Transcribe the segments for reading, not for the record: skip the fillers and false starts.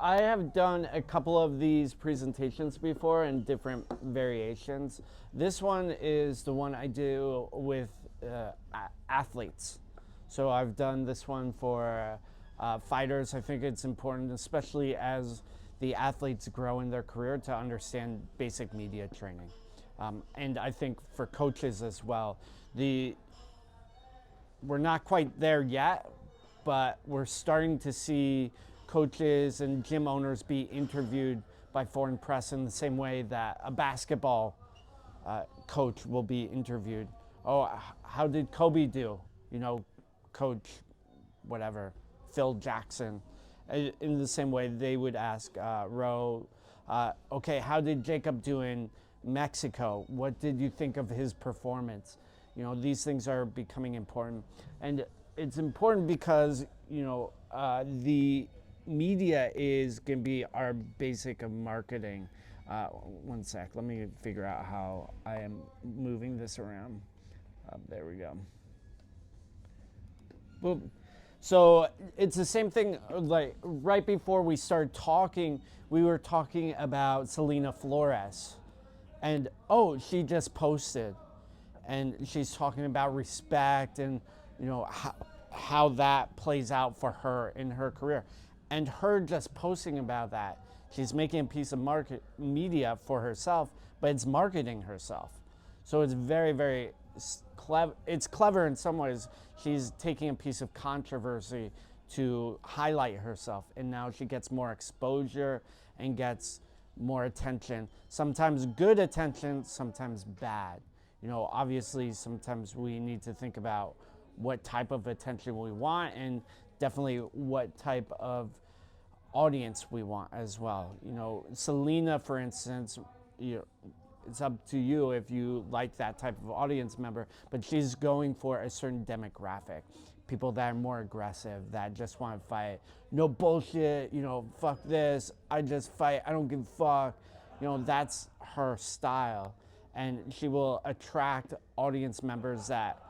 I have done a couple of these presentations before in different variations. This one is the one I do with athletes. So I've done this one for fighters. I think it's important, especially as the athletes grow in their career, to understand basic media training. And I think for coaches as well. We're not quite there yet, but we're starting to see coaches and gym owners be interviewed by foreign press in the same way that a basketball coach will be interviewed. Oh, how did Kobe do? You know, coach, whatever, Phil Jackson. In the same way they would ask Roe, okay, how did Jacob do in Mexico? What did you think of his performance? You know, these things are becoming important. And it's important because, you know, the media is going to be our basic of marketing. One sec, let me figure out how I am moving this around. There we go. Boom. So it's the same thing, like right before we started talking, we were talking about Selena Flores. And oh, she just posted. And she's talking about respect and, you know, how that plays out for her in her career. And her just posting about that, she's making a piece of media for herself, but it's marketing herself. So it's very, very clever. It's clever in some ways. She's taking a piece of controversy to highlight herself, and now she gets more exposure and gets more attention. Sometimes good attention, sometimes bad. You know, obviously sometimes we need to think about what type of attention we want, and definitely what type of audience we want as well. You know, Selena, for instance, it's up to you if you like that type of audience member, but she's going for a certain demographic. People that are more aggressive, that just want to fight. No bullshit, you know, fuck this, I just fight, I don't give a fuck. You know, that's her style. And she will attract audience members that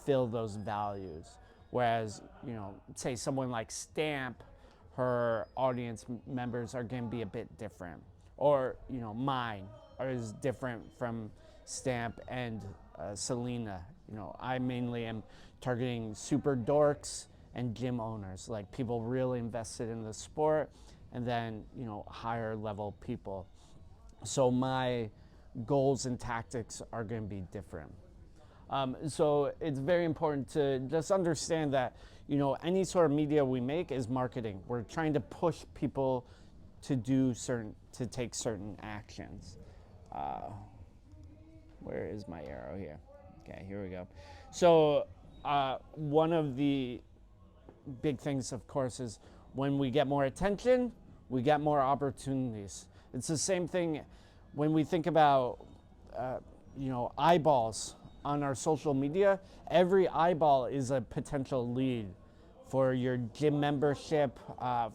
fill those values. Whereas, you know, say someone like Stamp, her audience members are going to be a bit different. Or, you know, mine is different from Stamp and Selena. You know, I mainly am targeting super dorks and gym owners, like people really invested in the sport, and then, you know, higher level people. So my goals and tactics are going to be different. So it's very important to just understand that, you know, any sort of media we make is marketing. We're trying to push people to take certain actions. Where is my arrow here? Okay, here we go. So one of the big things, of course, is when we get more attention, we get more opportunities. It's the same thing when we think about, you know, eyeballs on our social media. Every eyeball is a potential lead for your gym membership,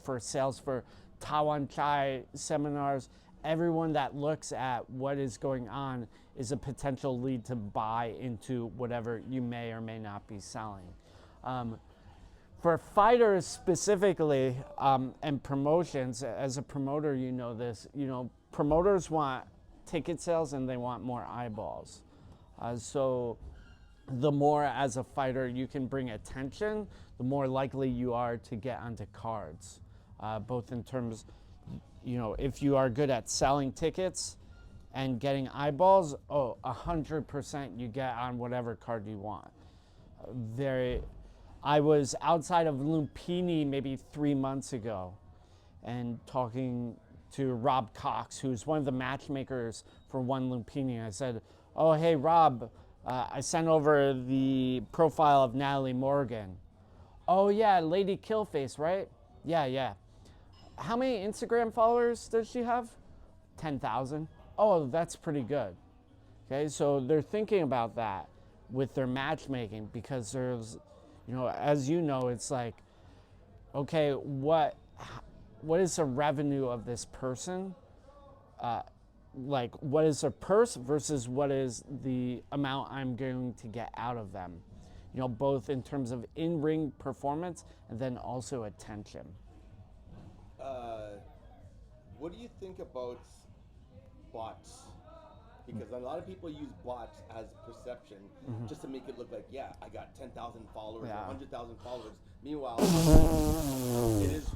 for sales, for Tawan Chai seminars. Everyone that looks at what is going on is a potential lead to buy into whatever you may or may not be selling. For fighters specifically, and promotions, as a promoter, you know this, you know, promoters want ticket sales and they want more eyeballs. So the more as a fighter you can bring attention, the more likely you are to get onto cards, both in terms, you know, if you are good at selling tickets and getting eyeballs, 100% you get on whatever card you want. I was outside of Lumpini maybe 3 months ago and talking to Rob Cox, who's one of the matchmakers for One Lumpini. I said, oh, hey, Rob, I sent over the profile of Natalie Morgan. Oh, yeah, Lady Killface, right? Yeah. How many Instagram followers does she have? 10,000. Oh, that's pretty good. Okay, so they're thinking about that with their matchmaking, because there's, you know, as you know, it's like, okay, what is the revenue of this person? Like, what is their purse versus what is the amount I'm going to get out of them? You know, both in terms of in-ring performance and then also attention. what do you think about bots? Because a lot of people use bots as perception just to make it look like, yeah, I got 10,000 followers or Yeah. 100,000 followers. Meanwhile, it is.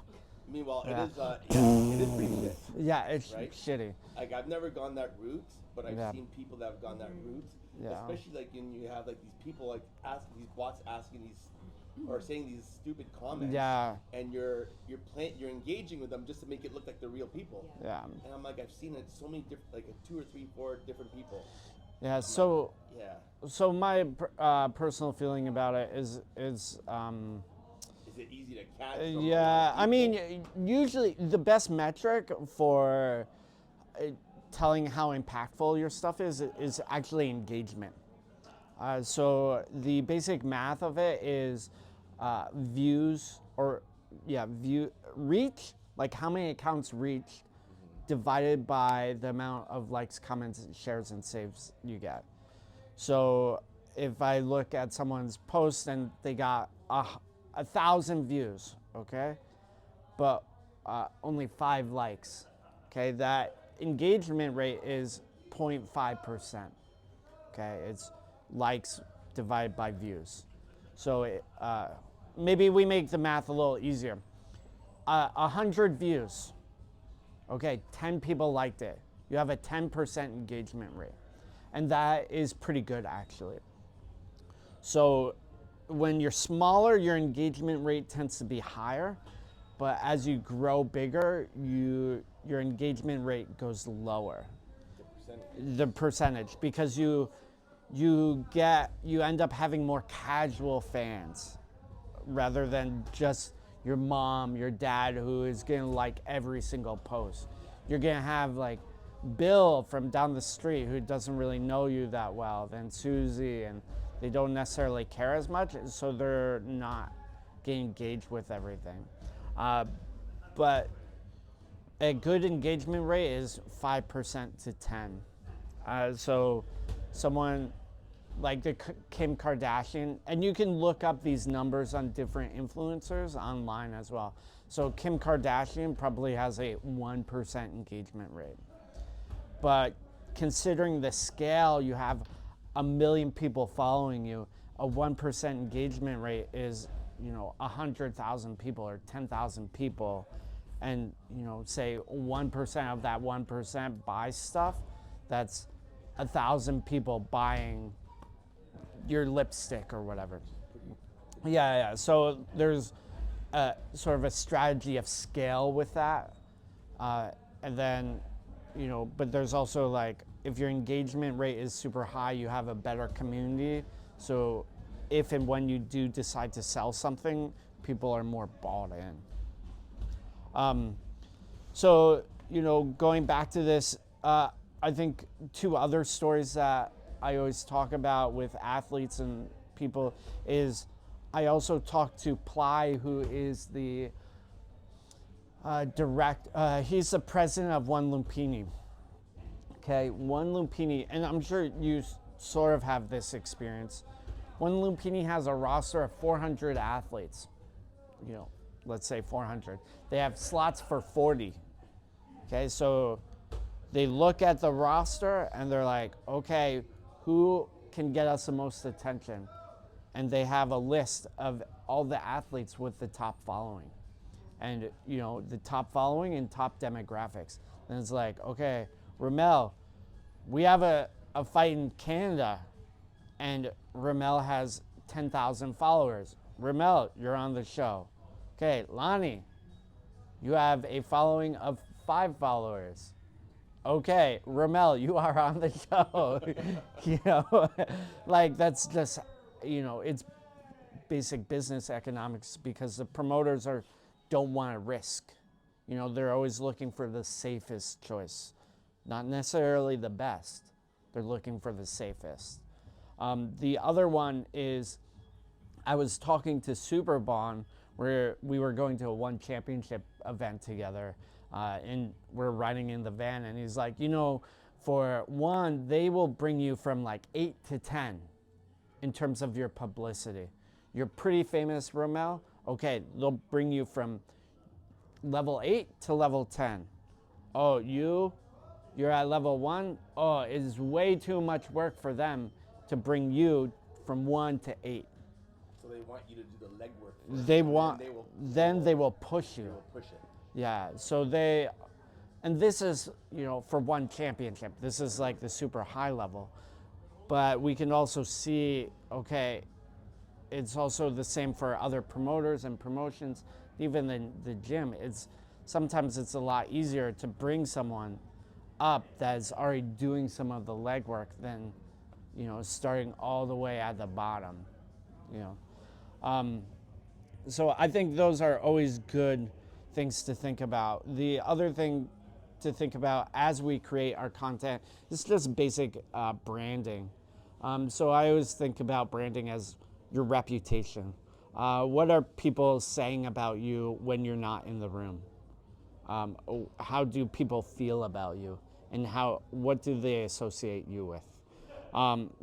Meanwhile, Yeah. it is pretty shit, Yeah, it's right? shitty. Like I've never gone that route, but I've Yeah. seen people that have gone that route. Yeah. Especially like when you have like these people like asking these bots asking these or saying these stupid comments. Yeah. And you're engaging with them just to make it look like they're real people. Yeah. And I'm like, I've seen it so many different, like 2 or 3, 4 different people. Yeah. So. Yeah. So my personal feeling about it is Is it easy to catch? From a lot yeah. of I mean, people? usually the best metric for telling how impactful your stuff is actually engagement. So the basic math of it is views or reach, like how many accounts reach, divided by the amount of likes, comments, shares, and saves you get. So if I look at someone's post and they got 1,000 views, okay, but only 5 likes, okay, that engagement rate is 0.5%. Okay, it's likes divided by views. So maybe we make the math a little easier. 100 views, okay, 10 people liked it. You have a 10% engagement rate. And that is pretty good, actually. So when you're smaller, your engagement rate tends to be higher. But as you grow bigger, your engagement rate goes lower. The percentage, because you end up having more casual fans rather than just your mom, your dad, who is gonna like every single post. You're gonna have like Bill from down the street who doesn't really know you that well, then Susie, and they don't necessarily care as much, so they're not getting engaged with everything. But a good engagement rate is 5% to 10. So someone like the Kim Kardashian, and you can look up these numbers on different influencers online as well. So Kim Kardashian probably has a 1% engagement rate. But considering the scale, you have 1 million people following you, a 1% engagement rate is, 100,000 people or 10,000 people. And, say 1% of that 1% buys stuff, that's 1,000 people buying your lipstick or whatever. Yeah. So there's sort of a strategy of scale with that. And then, but there's also like, if your engagement rate is super high, you have a better community. So if and when you do decide to sell something, people are more bought in. So, going back to this, I think 2 other stories that I always talk about with athletes and people is I also talk to Ply, who is the he's the president of One Lumpini. Okay, One Lumpini, and I'm sure you sort of have this experience. One Lumpini has a roster of 400 athletes. Let's say 400. They have slots for 40. Okay, so they look at the roster and they're like, okay, who can get us the most attention? And they have a list of all the athletes with the top following. And, the top following and top demographics. And it's like, okay, Ramel, we have a fight in Canada, and Ramel has 10,000 followers. Ramel, you're on the show. Okay, Lonnie, you have a following of 5 followers. Okay, Ramel, you are on the show. Like that's just, it's basic business economics, because the promoters don't want to risk. They're always looking for the safest choice, not necessarily the best. They're looking for the safest. The other one is, I was talking to Superbon, where we were going to a One Championship event together, and we're riding in the van, and he's like, for one, they will bring you from like 8 to 10 in terms of your publicity. You're pretty famous, Romel. Okay, they'll bring you from level 8 to level 10. oh, you're at level 1. Oh, it is way too much work for them to bring you from 1 to 8. So they want you to do the legwork first. They and want, then they will push they you. will push it. Yeah, so they, and this is, for one championship, this is like the super high level. But we can also see, okay, it's also the same for other promoters and promotions. Even in the gym, sometimes it's a lot easier to bring someone up that's already doing some of the legwork than, starting all the way at the bottom, So I think those are always good things to think about. The other thing to think about as we create our content is just basic branding. So I always think about branding as your reputation. What are people saying about you when you're not in the room? How do people feel about you, and what do they associate you with?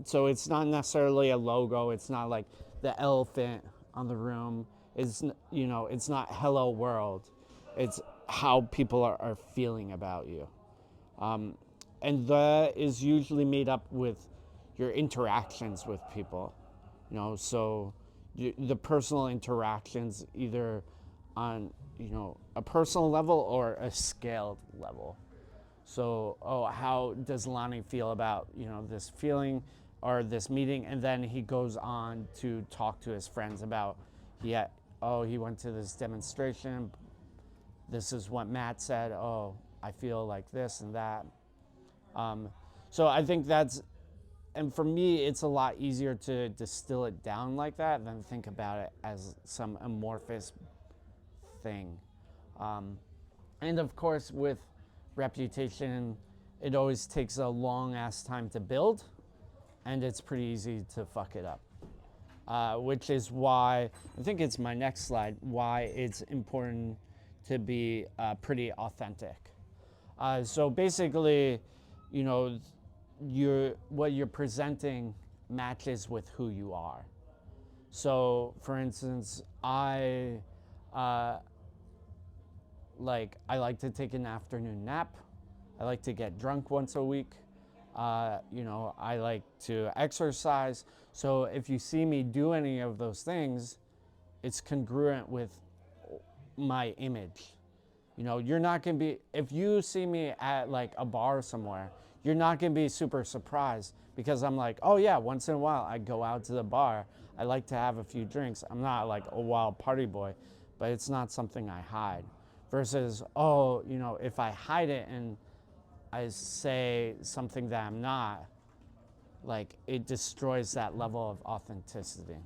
So it's not necessarily a logo. It's not like the elephant on the room. It's not hello world. It's how people are feeling about you. And that is usually made up with your interactions with people. So the personal interactions, either on a personal level or a scaled level. So, how does Lonnie feel about this feeling or this meeting? And then he goes on to talk to his friends about he went to this demonstration. This is what Matt said. Oh, I feel like this and that. So I think and for me, it's a lot easier to distill it down like that than think about it as some amorphous thing. And of course, with reputation, it always takes a long ass time to build, and it's pretty easy to fuck it up. Which is why, I think it's my next slide, why it's important to be pretty authentic. So basically, what you're presenting matches with who you are. So, for instance, I like to take an afternoon nap. I like to get drunk once a week. I like to exercise. So if you see me do any of those things, it's congruent with my image. You're not going to be, if you see me at like a bar somewhere, you're not going to be super surprised because I'm like, oh yeah, once in a while I go out to the bar. I like to have a few drinks. I'm not like a wild party boy, but it's not something I hide. Versus, if I hide it and I say something that I'm not, like it destroys that level of authenticity.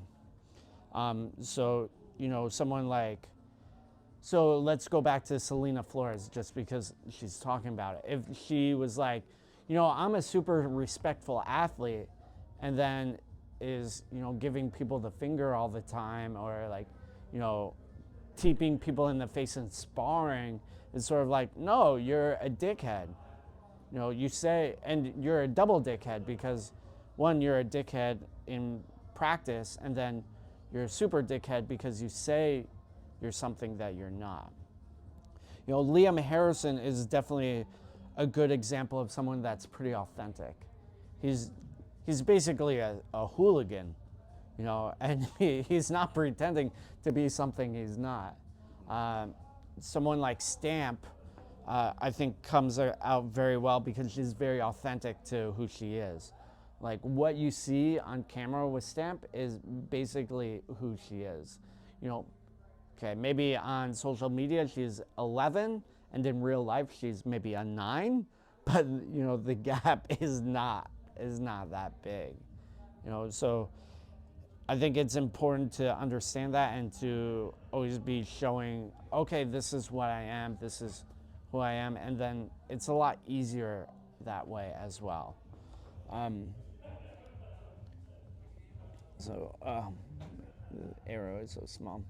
Someone like, so let's go back to Selena Flores just because she's talking about it. If she was like, I'm a super respectful athlete, and then is, giving people the finger all the time, or like, teeping people in the face and sparring, is sort of like, no, you're a dickhead. You say, and you're a double dickhead because one, you're a dickhead in practice, and then you're a super dickhead because you say you're something that you're not. Liam Harrison is definitely a good example of someone that's pretty authentic. He's basically a hooligan, and he's not pretending to be something he's not. Someone like Stamp, I think comes out very well because she's very authentic to who she is. Like what you see on camera with Stamp is basically who she is. Okay, maybe on social media she's 11, and in real life she's maybe a 9, but the gap is not that big. So I think it's important to understand that and to always be showing, okay, this is what I am, this is who I am, and then it's a lot easier that way as well. The arrow is so small.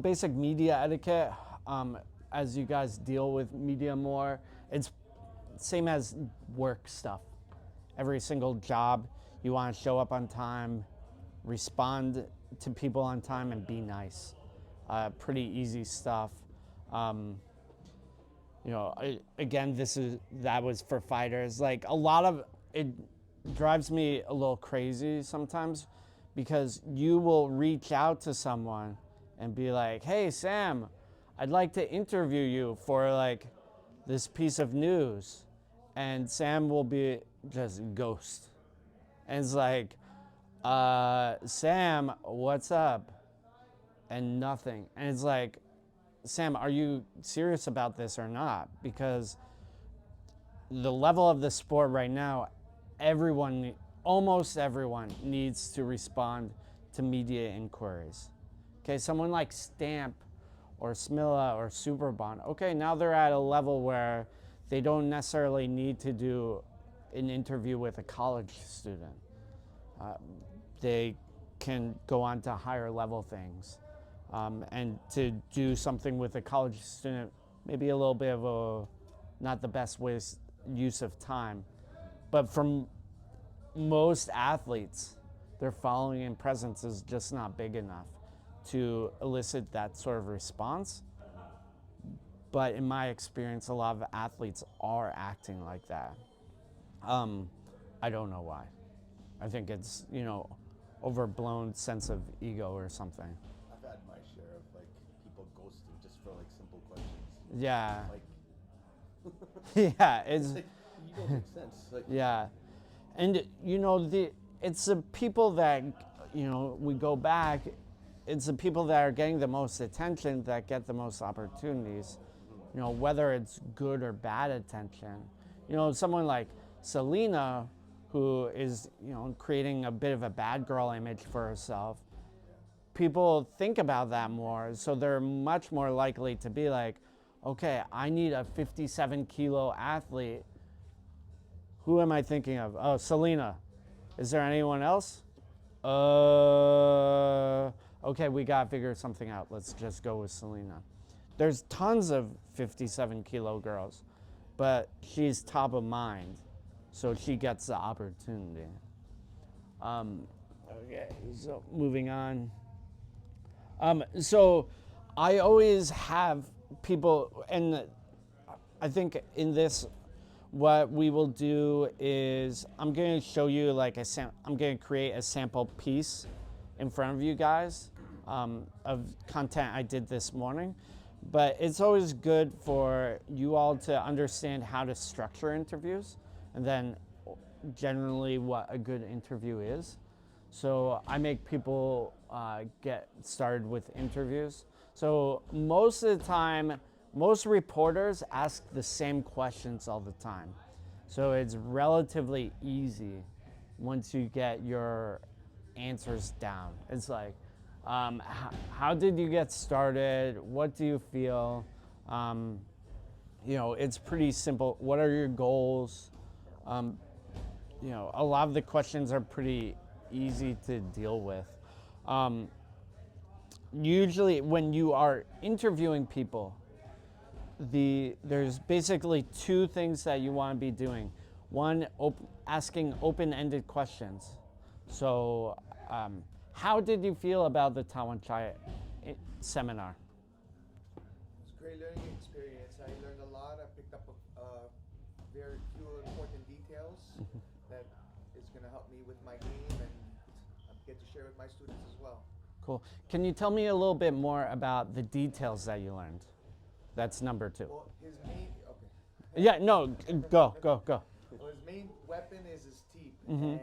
Basic media etiquette, as you guys deal with media more, it's same as work stuff. Every single job, you want to show up on time, respond to people on time, and be nice. Pretty easy stuff. You know, again, that was for fighters. Like a lot of it drives me a little crazy sometimes because you will reach out to someone and be like, "Hey, Sam, I'd like to interview you for like this piece of news," and Sam will be just ghost, and it's like, "Sam, what's up?" and nothing, and it's like, Sam, are you serious about this or not? Because the level of the sport right now, almost everyone needs to respond to media inquiries. Okay, someone like Stamp or Smilla or Superbond, okay, now they're at a level where they don't necessarily need to do an interview with a college student. They can go on to higher level things. And to do something with a college student, maybe a little bit of not the best use of time. But from most athletes, their following and presence is just not big enough to elicit that sort of response. But in my experience, a lot of athletes are acting like that. I don't know why. I think it's, overblown sense of ego or something. I've had my share of like people ghosting just for like simple questions. Yeah. Like, Yeah, it's like you don't make sense. Like, yeah. And it's the people that, we go back, it's the people that are getting the most attention that get the most opportunities. Whether it's good or bad attention. Someone like Selena, who is, creating a bit of a bad girl image for herself, people think about that more, so they're much more likely to be like, okay, I need a 57 kilo athlete. Who am I thinking of? Oh, Selena. Is there anyone else? Okay, we got to figure something out. Let's just go with Selena. There's tons of 57 kilo girls, but she's top of mind, so she gets the opportunity. Okay, so moving on. So I always have people, and I think in this, what we will do is I'm going to show you I'm going to create a sample piece in front of you guys of content I did this morning. But it's always good for you all to understand how to structure interviews and then generally what a good interview is. So I make people get started with interviews. So most of the time, most reporters ask the same questions all the time. So it's relatively easy once you get your answers down. It's like, how did you get started? What do you feel? It's pretty simple. What are your goals? A lot of the questions are pretty easy to deal with. Usually when you are interviewing people, there's basically two things that you want to be doing. One, asking open-ended questions. So, how did you feel about the Taiwan Chai seminar? It's a great learning experience. I learned a lot. I picked up very few important details that is going to help me with my game and I get to share with my students as well. Cool. Can you tell me a little bit more about the details that you learned? That's number two. Well, his main, okay. Yeah, no, go. Well, his main weapon is his teep, and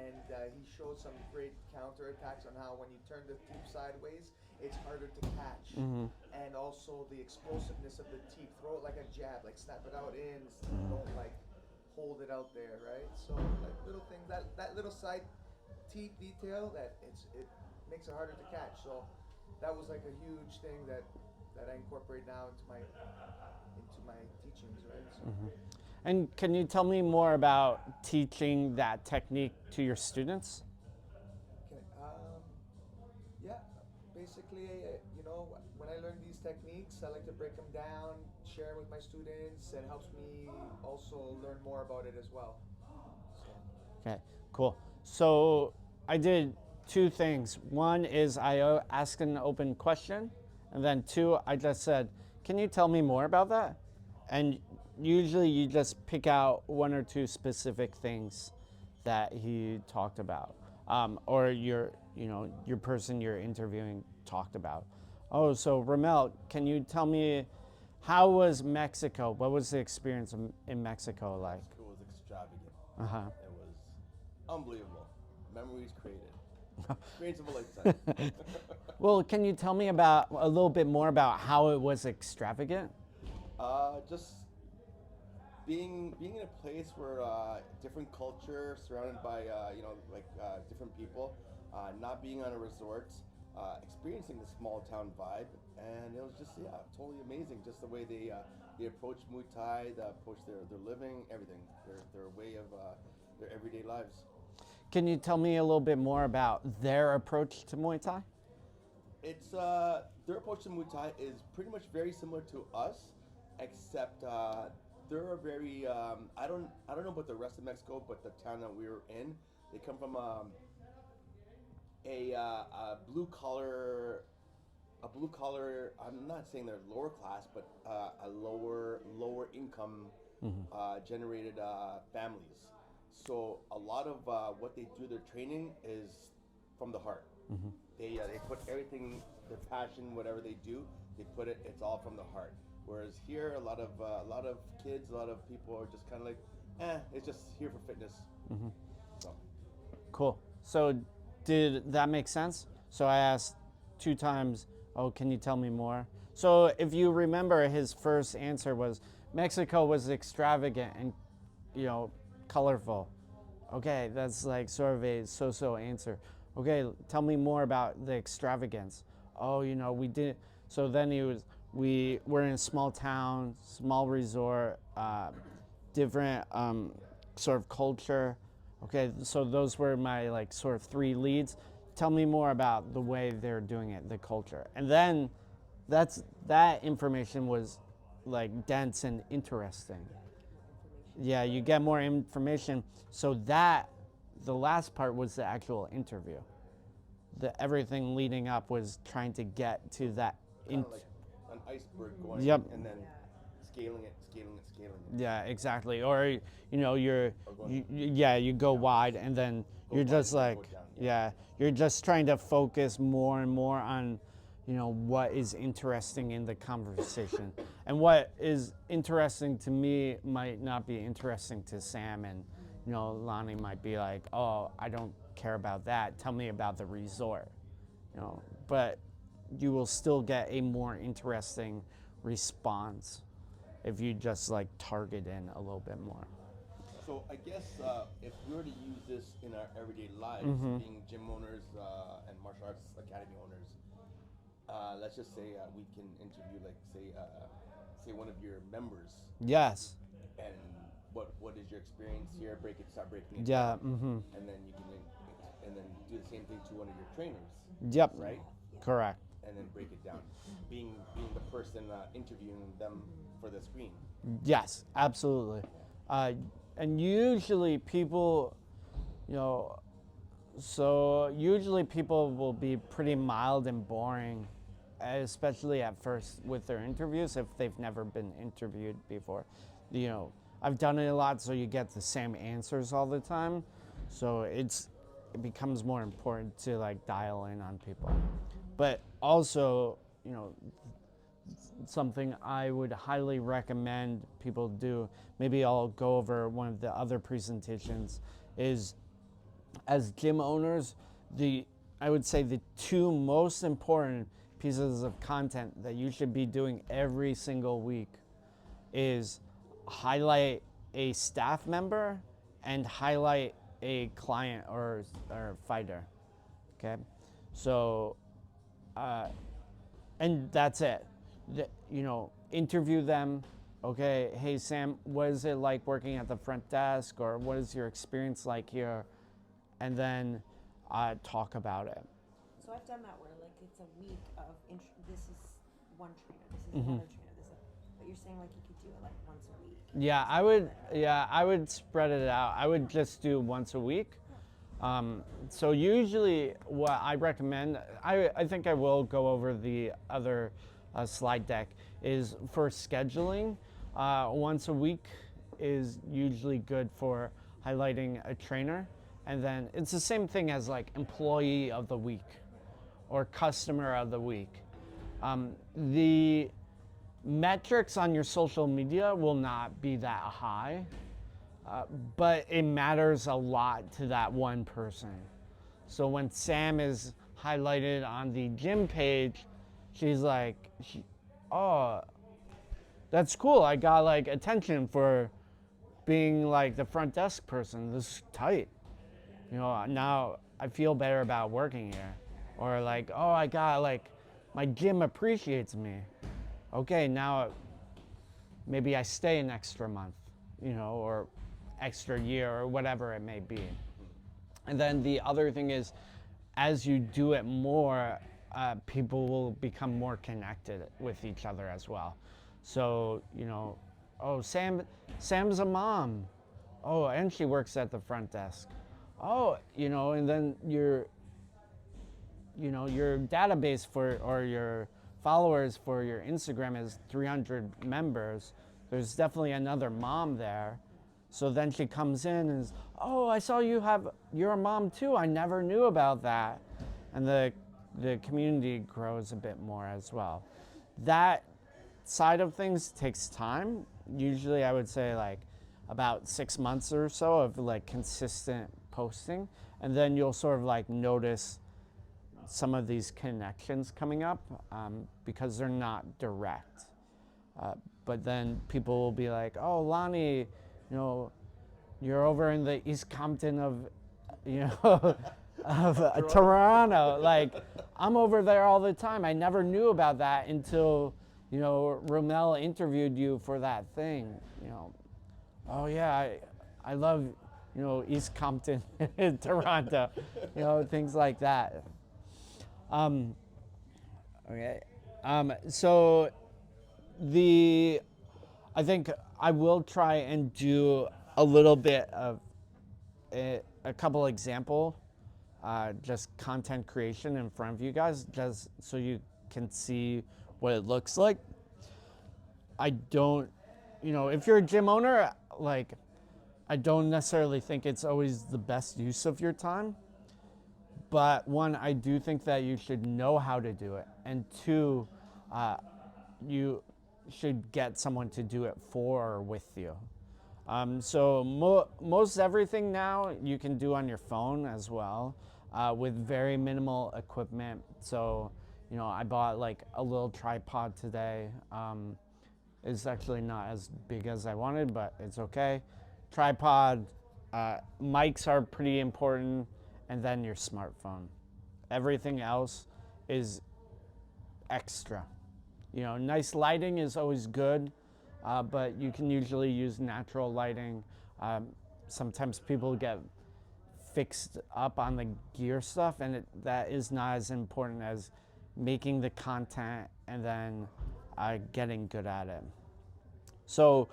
he showed some great counterattacks on how when you turn the teep sideways, it's harder to catch, and also the explosiveness of the teep. Throw it like a jab, like snap it out in, don't like hold it out there, right? So like little things, that little side teep detail it makes it harder to catch. So that was like a huge thing that I incorporate now into my teachings, right? So. And can you tell me more about teaching that technique to your students? Okay. Yeah. Basically, when I learn these techniques, I like to break them down, share them with my students. It helps me also learn more about it as well. So. Okay, cool. So I did two things. One is I asked an open question, and then two, I just said, can you tell me more about that? And usually you just pick out one or two specific things that he talked about, or your person you're interviewing talked about. Oh, so Ramel, can you tell me how was Mexico? What was the experience in Mexico like? It was extravagant. Uh-huh. It was unbelievable. Memories created. Experience of a lifetime. Well, can you tell me about a little bit more about how it was extravagant? Just being in a place where different culture, surrounded by different people, not being on a resort, experiencing the small town vibe, and it was just totally amazing. Just the way they approach Muay Thai, the approach their living, everything, their way of their everyday lives. Can you tell me a little bit more about their approach to Muay Thai? It's their approach to Muay Thai is pretty much very similar to us, except they're very I don't know about the rest of Mexico, but the town that we were in, they come from a blue collar. I'm not saying they're lower class, but a lower income generated families. So a lot of what they do, their training is from the heart. They put everything, their passion, whatever they do, it's all from the heart. Whereas here, a lot of kids, a lot of people are just kind of like, it's just here for fitness. So. Cool. So did that make sense? So I asked 2 times, oh, can you tell me more? So if you remember, his first answer was Mexico was extravagant and, colorful. Okay, that's like sort of a so-so answer. Okay, tell me more about the extravagance. Oh, we did. So then we were in a small town, small resort, different sort of culture. Okay, so those were my like sort of 3 leads. Tell me more about the way they're doing it, the culture. And then that information was like dense and interesting. Yeah, you get more information. So the last part was the actual interview. Everything leading up was trying to get to that. Kind of like an iceberg going, Yep. and then scaling it. Yeah, exactly. Or you go wide, and then you're just like, you're just trying to focus more and more on, what is interesting in the conversation, and what is interesting to me might not be interesting to Sam, and Lonnie might be like, oh, I don't care about that. Tell me about the resort, But you will still get a more interesting response if you just like target in a little bit more. So I guess if we were to use this in our everyday lives, being gym owners and martial arts academy owners, let's just say we can interview, like, say one of your members. Yes. And what is your experience here? Start breaking it Yeah. down. And then you can do the same thing to one of your trainers. Yep. Right. Correct. And then break it down, being the person interviewing them for the screen. Yes, absolutely. And usually people, so usually people will be pretty mild and boring, especially at first with their interviews if they've never been interviewed before. I've done it a lot, so you get the same answers all the time. So it becomes more important to like dial in on people. But also, something I would highly recommend people do, maybe I'll go over one of the other presentations, is as gym owners, I would say the 2 most important pieces of content that you should be doing every single week is highlight a staff member and highlight a client or fighter. Okay, so and that's it. Interview them. Okay, hey Sam, what is it like working at the front desk, or what is your experience like here? And then talk about it. So I've done that where like it's a week of this is one trainer, this is another trainer, but you're saying like you could do it like once a week. Yeah, I would spread it out. I would just do once a week. So usually what I recommend, I think I will go over the other slide deck, is for scheduling. Once a week is usually good for highlighting a trainer. And then it's the same thing as like employee of the week or customer of the week. The metrics on your social media will not be that high, but it matters a lot to that one person. So when Sam is highlighted on the gym page, she's like, oh, that's cool. I got like attention for being like the front desk person. This is tight. You know, now I feel better about working here. Or like, oh, I got like, my gym appreciates me. Okay, now maybe I stay an extra month, you know, or extra year or whatever it may be. And then the other thing is, as you do it more, people will become more connected with each other as well. So, you know, oh, Sam's a mom. Oh, and she works at the front desk. Oh, you know, and then your database or your followers for your Instagram is 300 members. There's definitely another mom there. So then she comes in and is, oh, I saw you're a mom too. I never knew about that. And the community grows a bit more as well. That side of things takes time. Usually I would say like about 6 months or so of like consistent posting. And then you'll sort of like notice some of these connections coming up because they're not direct. But then people will be like, oh, Lonnie, you know, you're over in the East Compton of, you know, of Toronto. Like, I'm over there all the time. I never knew about that until, you know, Romel interviewed you for that thing. You know, oh yeah, I love, you know, East Compton in Toronto. You know, things like that. Okay. So I think I will try and do a little bit of a couple example, just content creation in front of you guys, just so you can see what it looks like. I don't, you know, if you're a gym owner, like, I don't necessarily think it's always the best use of your time. But one, I do think that you should know how to do it. And two, you should get someone to do it for or with you. So most everything now you can do on your phone as well, with very minimal equipment. So, you know, I bought like a little tripod today. It's actually not as big as I wanted, but it's okay. Tripod, mics are pretty important, and then your smartphone. Everything else is extra. You know, nice lighting is always good, but you can usually use natural lighting. Sometimes people get fixed up on the gear stuff, and that is not as important as making the content and then getting good at it. So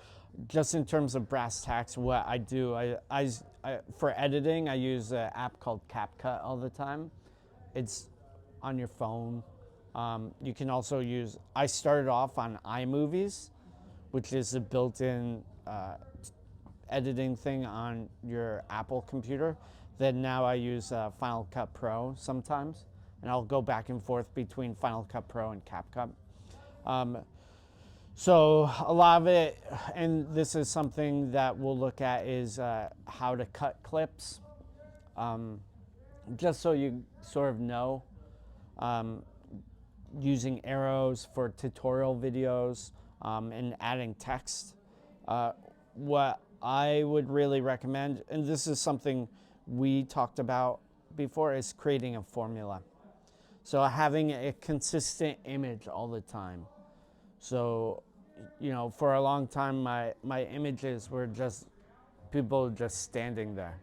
just in terms of brass tacks, what I do, I for editing, I use an app called CapCut all the time. It's on your phone. You can also use, I started off on iMovies, which is a built-in editing thing on your Apple computer. Then now I use Final Cut Pro sometimes, and I'll go back and forth between Final Cut Pro and CapCut. So a lot of it, and this is something that we'll look at, is how to cut clips, just so you sort of know. Using arrows for tutorial videos and adding text. What I would really recommend, and this is something we talked about before, is creating a formula. So having a consistent image all the time. So, for a long time, my images were just people just standing there.